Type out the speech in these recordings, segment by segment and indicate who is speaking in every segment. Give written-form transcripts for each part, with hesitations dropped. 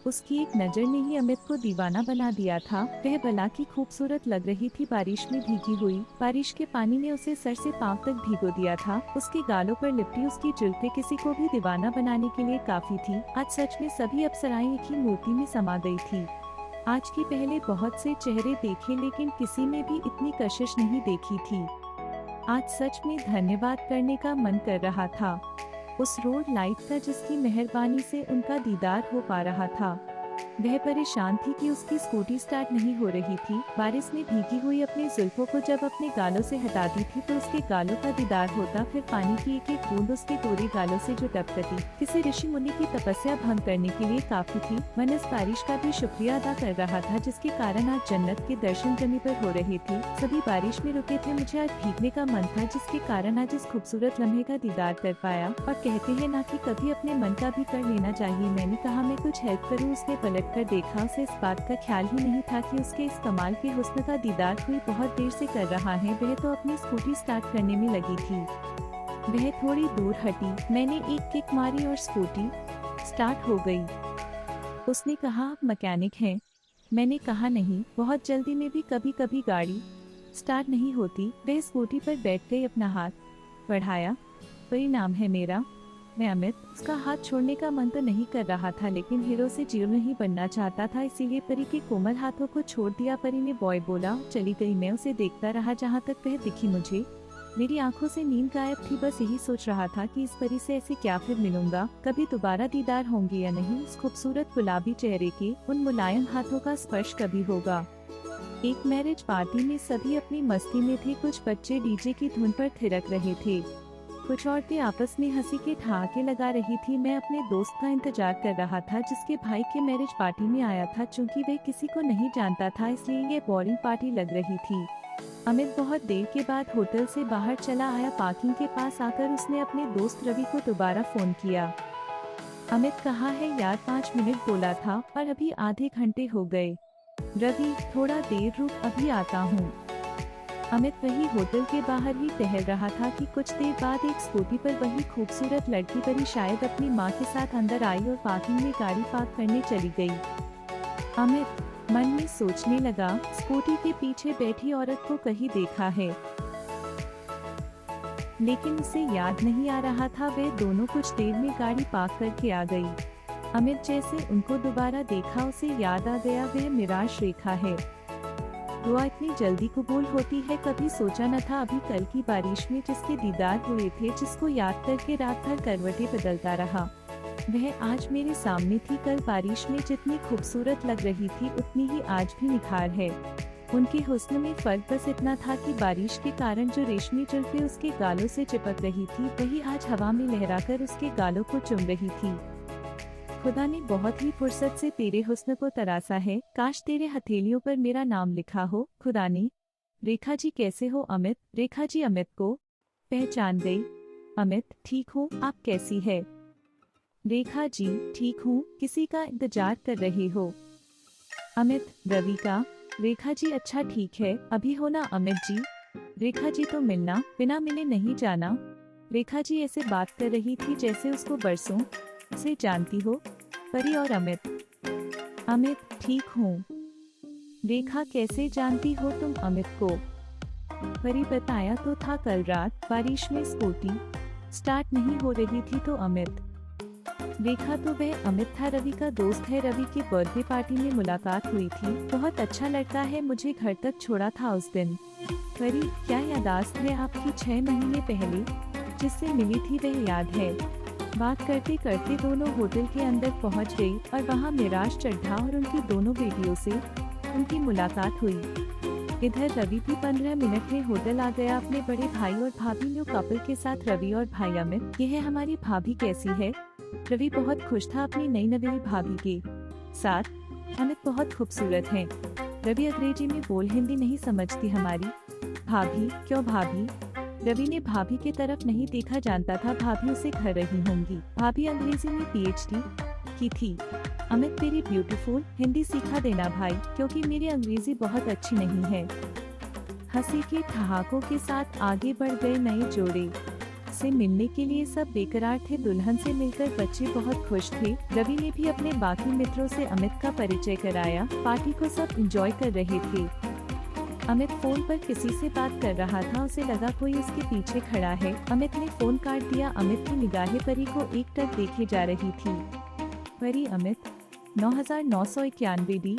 Speaker 1: उसकी एक नजर ने ही अमित को दीवाना बना दिया था। वह भला की खूबसूरत लग रही थी बारिश में भीगी हुई। बारिश के पानी ने उसे सर से पांव तक भिगो दिया था। उसके गालों पर लिपटी उसकी जुल्फे किसी को भी दीवाना बनाने के लिए काफी थी। आज सच में सभी अप्सराएं एक ही मूर्ति में समा गई थी। आज की पहले बहुत से चेहरे देखे लेकिन किसी में भी इतनी कशिश नहीं देखी थी। आज सच में धन्यवाद करने का मन कर रहा था उस रोड लाइट का जिसकी मेहरबानी से उनका दीदार हो पा रहा था। वह परेशान थी कि उसकी स्कूटी स्टार्ट नहीं हो रही थी। बारिश में भीगी हुई अपनी जुल्फों को जब अपने गालों से हटाती थी तो उसके गालों का दीदार होता, फिर पानी की एक एक बूंद उसके गोरे गालों से जो टपकती किसी ऋषि मुनि की तपस्या भंग करने के लिए काफी थी। मन इस बारिश का भी शुक्रिया अदा कर रहा था जिसके कारण आज जन्नत के दर्शन जमी पर हो रहे थे। सभी बारिश में रुके थे, मुझे आज भीगने का मन था जिसके कारण आज इस खूबसूरत लम्हे का दीदार कर पाया। और कहते हैं ना कि कभी अपने मन का भी कर लेना चाहिए। मैंने कहा मैं कुछ हेल्प करूँ। उसने पलट कर देखा, उसे इस बात का ख्याल ही नहीं था कि उसके इस कमाल के हुस्न का दीदार कोई बहुत देर से कर रहा है। वह तो अपनी स्कूटी स्टार्ट करने में लगी थी। वह थोड़ी दूर हटी, मैंने एक किक मारी और स्कूटी स्टार्ट हो गई। उसने कहा आप मैकेनिक हैं? मैंने कहा नहीं, बहुत जल्दी में भी कभी कभी गाड़ी स्टार्ट नहीं होती। वह स्कूटी पर बैठ गई, अपना हाथ बढ़ाया। परिणाम है मेरा, मैं अमित। उसका हाथ छोड़ने का मन तो नहीं कर रहा था लेकिन हीरो से जीरो नहीं बनना चाहता था, इसीलिए परी के कोमल हाथों को छोड़ दिया। परी ने बॉय बोला, चली गई। मैं उसे देखता रहा जहाँ तक वह दिखी मुझे। मेरी आंखों से नींद गायब थी। बस यही सोच रहा था कि इस परी से ऐसे क्या फिर मिलूंगा, कभी दोबारा दीदार होंगे या नहीं। उस खूबसूरत गुलाबी चेहरे के उन मुलायम हाथों का स्पर्श कभी होगा। एक मैरिज पार्टी में सभी अपनी मस्ती में थे। कुछ बच्चे डीजे की धुन पर थिरक रहे थे, कुछ औरतें आपस में हंसी के ठहाके लगा रही थी। मैं अपने दोस्त का इंतजार कर रहा था जिसके भाई के मैरिज पार्टी में आया था। चूंकि वह किसी को नहीं जानता था इसलिए ये बोरिंग पार्टी लग रही थी। अमित बहुत देर के बाद होटल से बाहर चला आया। पार्किंग के पास आकर उसने अपने दोस्त रवि को दोबारा फोन किया। अमित कहाँ है यार, 5 मिनट बोला था और अभी आधे घंटे हो गए। रवि थोड़ा देर रुक, अभी आता हूँ। अमित वही होटल के बाहर ही टहल रहा था कि कुछ देर बाद एक स्कूटी पर वही खूबसूरत लड़की परी शायद अपनी माँ के साथ अंदर आई और पार्किंग में गाड़ी पार्क करने चली गई। अमित मन में सोचने लगा, स्कूटी के पीछे बैठी औरत को कहीं देखा है, लेकिन उसे याद नहीं आ रहा था। वे दोनों कुछ देर में गाड़ी पार्क करके आ गई। अमित जैसे उनको दोबारा देखा उसे याद आ गया, वह निराश रेखा है। दुआ इतनी जल्दी कबूल होती है, कभी सोचा न था। अभी कल की बारिश में जिसके दीदार हुए थे, जिसको याद करके रात भर करवटें बदलता रहा, वह आज मेरे सामने थी। कल बारिश में जितनी खूबसूरत लग रही थी उतनी ही आज भी निखार है। उनके हुस्न में फर्क बस इतना था कि बारिश के कारण जो रेशमी जुल्फें उसके गालों से चिपक रही थी वही आज हवा में लहराकर उसके गालों को चुम रही थी। खुदा ने बहुत ही फुर्सत से तेरे हुस्न को तरासा है, काश तेरे हथेलियों पर मेरा नाम लिखा हो। खुदा ने। रेखा जी कैसे हो? अमित। रेखा जी अमित को पहचान गई। अमित ठीक हूँ, आप कैसी है? रेखा जी ठीक हूँ, किसी का इंतजार कर रहे हो? अमित रवि का। रेखा जी अच्छा ठीक है, अभी हो ना अमित जी? रेखा जी तो मिलना, बिना मिले नहीं जाना। रेखा जी ऐसे बात कर रही थी जैसे उसको बरसों से जानती हो। परी और अमित। अमित ठीक हूँ। रेखा कैसे जानती हो तुम अमित को? परी बताया तो था, कल रात बारिश में स्कूटी स्टार्ट नहीं हो रही थी तो अमित। रेखा तो वह अमित था, रवि का दोस्त है। रवि की बर्थडे पार्टी में मुलाकात हुई थी, बहुत अच्छा लड़का है, मुझे घर तक छोड़ा था उस दिन। परी क्या यादाश्त है आपकी, 6 महीने पहले जिससे मिली थी वह याद है? बात करते करते दोनों होटल के अंदर पहुंच गई और वहां मिराज चड्ढा और उनकी दोनों बेटियों से उनकी मुलाकात हुई। इधर रवि भी 15 मिनट में होटल आ गया अपने बड़े भाई और भाभी न्यू कपल के साथ। रवि और भाई अमित, ये है हमारी भाभी, कैसी है? रवि बहुत खुश था अपनी नई नवेली भाभी के साथ। अमित बहुत खूबसूरत है। रवि अंग्रेजी में बोल, हिंदी नहीं समझती हमारी भाभी। क्यों भाभी? रवि ने भाभी के तरफ नहीं देखा, जानता था भाभी उसे घर रही होंगी। भाभी अंग्रेजी में PhD की थी। अमित वेरी ब्यूटीफुल, हिंदी सिखा देना भाई, क्योंकि मेरी अंग्रेजी बहुत अच्छी नहीं है। हंसी के ठहाकों के साथ आगे बढ़ गए नए जोड़े। से मिलने के लिए सब बेकरार थे। दुल्हन से मिलकर बच्चे बहुत खुश थे। रवि ने भी अपने बाकी मित्रों से अमित का परिचय कराया। पार्टी को सब एंजॉय कर रहे थे। अमित फोन पर किसी से बात कर रहा था। उसे लगा कोई उसके पीछे खड़ा है। अमित ने फोन काट दिया। अमित की निगाहें परी को एकटक देखे जा रही थी। परी अमित 9991 डी।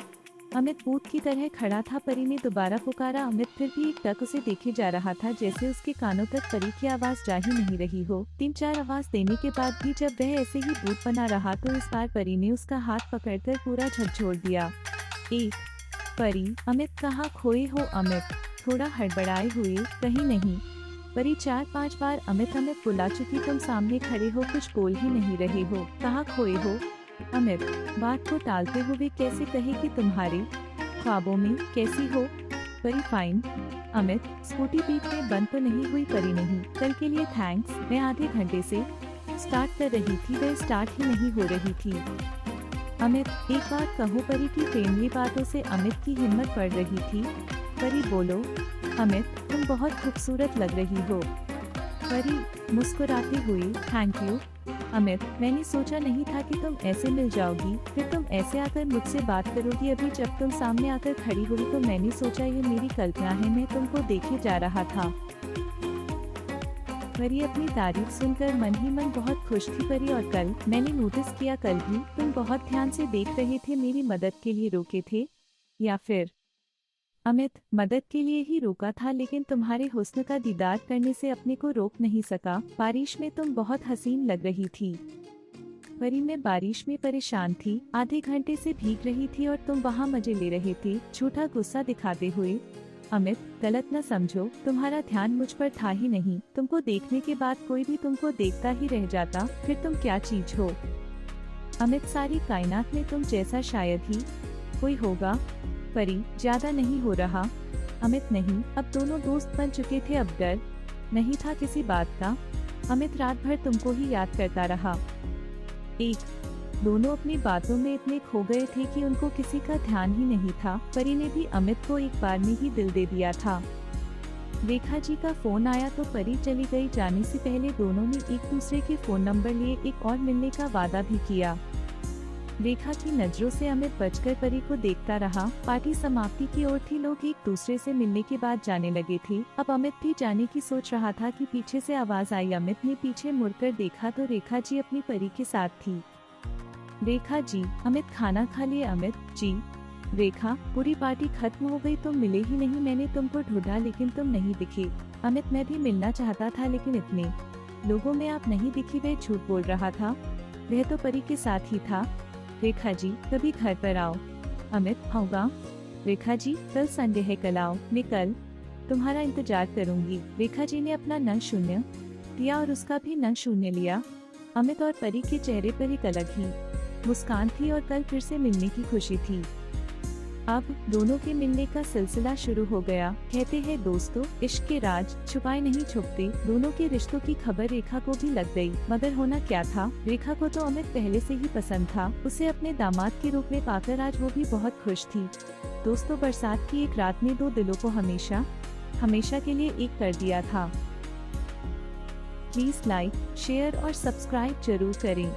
Speaker 1: अमित भूत की तरह खड़ा था। परी ने दोबारा पुकारा। अमित फिर भी एकटक उसे देखे जा रहा था, जैसे उसके कानों तक परी की आवाज जा ही नहीं रही हो। 3-4 आवाज देने के बाद भी जब वह ऐसे ही भूत बना रहा तो इस बार परी ने उसका हाथ पकड़कर पूरा झकझोर दिया। एक परी, अमित कहाँ खोए हो? अमित थोड़ा हड़बड़ाए हुए, कहीं नहीं। परी 4-5 बार अमित अमित बुला चुकी। तुम सामने खड़े हो, कुछ बोल ही नहीं रहे हो। कहाँ खोए हो? अमित बात को टालते हुए कैसे कहे कि तुम्हारे ख्वाबों में। कैसी हो? परी फाइन। अमित स्कूटी बीच में बंद तो नहीं हुई? परी नहीं। कल के लिए थैंक्स। मैं आधे घंटे से स्टार्ट कर रही थी, वह स्टार्ट ही नहीं हो रही थी। अमित एक बात कहूँ? परी की प्रेमली बातों से अमित की हिम्मत बढ़ रही थी। परी बोलो। अमित तुम बहुत खूबसूरत लग रही हो। परी मुस्कुराती हुई, थैंक यू। अमित मैंने सोचा नहीं था कि तुम ऐसे मिल जाओगी, फिर तुम ऐसे आकर मुझसे बात करोगी। अभी जब तुम सामने आकर खड़ी हुई तो मैंने सोचा ये मेरी कल्पना है, मैं तुमको देखे जा रहा था। परी अपनी तारीफ सुनकर मन ही मन बहुत खुश थी। परी और कल मैंने नोटिस किया, कल भी तुम बहुत ध्यान से देख रहे थे। मेरी मदद के लिए रोके थे या फिर? अमित मदद के लिए ही रोका था, लेकिन तुम्हारे हुस्न का दीदार करने से अपने को रोक नहीं सका। बारिश में तुम बहुत हसीन लग रही थी। परी मैं बारिश में परेशान थी, आधे घंटे से भीग रही थी और तुम वहाँ मजे ले रहे थे, झूठा गुस्सा दिखाते हुए। अमित गलत न समझो, तुम्हारा ध्यान मुझ पर था ही नहीं। तुमको देखने के बाद कोई भी तुमको देखता ही रह जाता, फिर तुम क्या चीज हो? अमित सारी कायनात में तुम जैसा शायद ही कोई होगा। परी ज्यादा नहीं हो रहा? अमित नहीं, अब दोनों दोस्त बन चुके थे, अब डर नहीं था किसी बात का। अमित रात भर तुमको ही याद करता रहा। एक दोनों अपनी बातों में इतने खो गए थे कि उनको किसी का ध्यान ही नहीं था। परी ने भी अमित को एक बार में ही दिल दे दिया था। रेखा जी का फोन आया तो परी चली गई। जाने से पहले दोनों ने एक दूसरे के फोन नंबर लिए, एक और मिलने का वादा भी किया। रेखा की नजरों से अमित बचकर परी को देखता रहा। पार्टी समाप्ति की ओर थी। लोग एक दूसरे से मिलने के बाद जाने लगे थे। अब अमित भी जाने की सोच रहा था कि पीछे से आवाज आई। अमित ने पीछे मुड़कर देखा तो रेखा जी अपनी परी के साथ थी। रेखा जी, अमित खाना खा लिए? अमित जी। रेखा पूरी पार्टी खत्म हो गई, तुम मिले ही नहीं। मैंने तुमको ढूंढा लेकिन तुम नहीं दिखे। अमित मैं भी मिलना चाहता था, लेकिन इतने लोगों में आप नहीं दिखी। वह झूठ बोल रहा था, वह तो परी के साथ ही था। रेखा जी कभी घर पर आओ। अमित होगा। रेखा जी कल संडे है, कल आओ, मैं कल तुम्हारा इंतजार करूंगी। रेखा जी ने अपना नंग शून्य दिया और उसका भी नंग शून्य लिया। अमित और परी के चेहरे पर एक अलग ही मुस्कान थी और कल फिर से मिलने की खुशी थी। अब दोनों के मिलने का सिलसिला शुरू हो गया। कहते हैं दोस्तों, इश्क के राज छुपाए नहीं छुपते। दोनों के रिश्तों की खबर रेखा को भी लग गई, मगर होना क्या था, रेखा को तो अमित पहले से ही पसंद था। उसे अपने दामाद के रूप में पाकर आज वो भी बहुत खुश थी। दोस्तों, बरसात की एक रात ने दो दिलों को हमेशा हमेशा के लिए एक कर दिया था। प्लीज लाइक, शेयर और सब्सक्राइब जरूर करें।